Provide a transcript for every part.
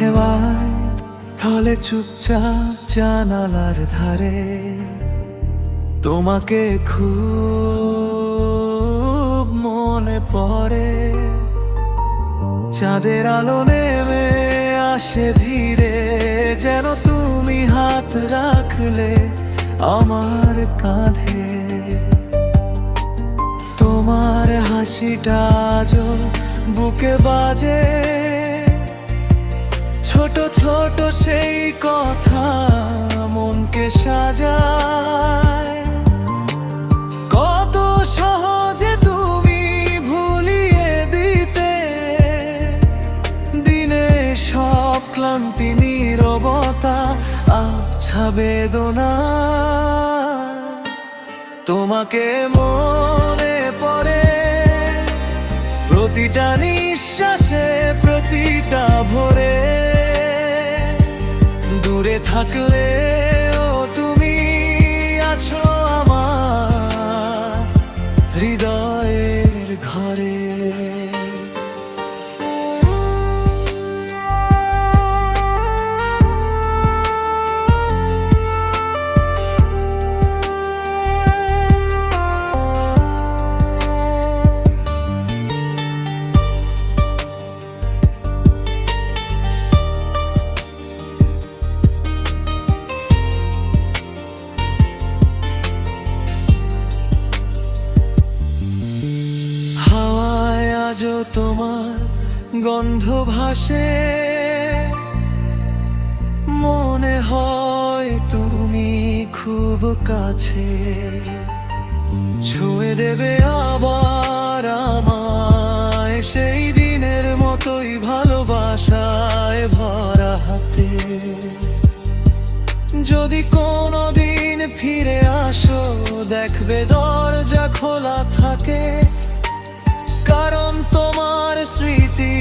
হেওয়ায় হলে চুপচাপ জানালার ধারে তোমাকে খুব মনে পড়ে। চাঁদের আলো নেমে আসে ধীরে, যেন তুমি হাত রাখলে আমার কাঁধে। তোমার হাসিটা আজও বুকে বাজে, ছোট ছোট সেই কথা মনকে সাজায়। কত সহজে তুমি ভুলিয়ে দিতে দিনে সব ক্লান্তি, নীরবতা, আবছা বেদনা। তোমাকে মনে পড়ে প্রতিটা নিঃশ্বাসে, প্রতিটা ভোরে। দূরে থাকলেও তুমি আছো আমার হৃদয়ের ঘরে। আজও তোমার গন্ধ ভাসে, মনে হয় তুমি খুব কাছে। ছুঁয়ে দেবে আবার আমায় সেই দিনের মতোই, ভালোবাসায় ভরা হাতে। যদি কোনোদিন ফিরে আসো, দেখবে দরজা খোলা থাকে, কারণ তোমার স্মৃতি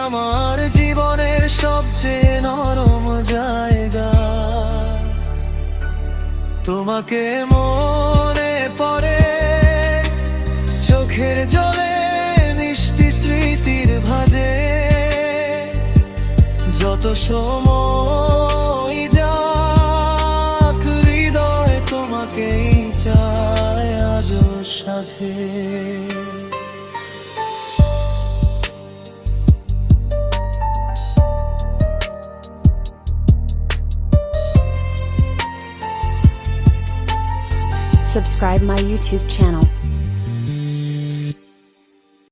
আমার জীবনের সবচেয়ে নরম জায়গা। তোমাকে মনে পড়ে চোখের জলে, মিষ্টি স্মৃতির ভাজে। যত সময় যাক, হৃদয় তোমাকেই চায় আজও সাজে। Subscribe my YouTube channel.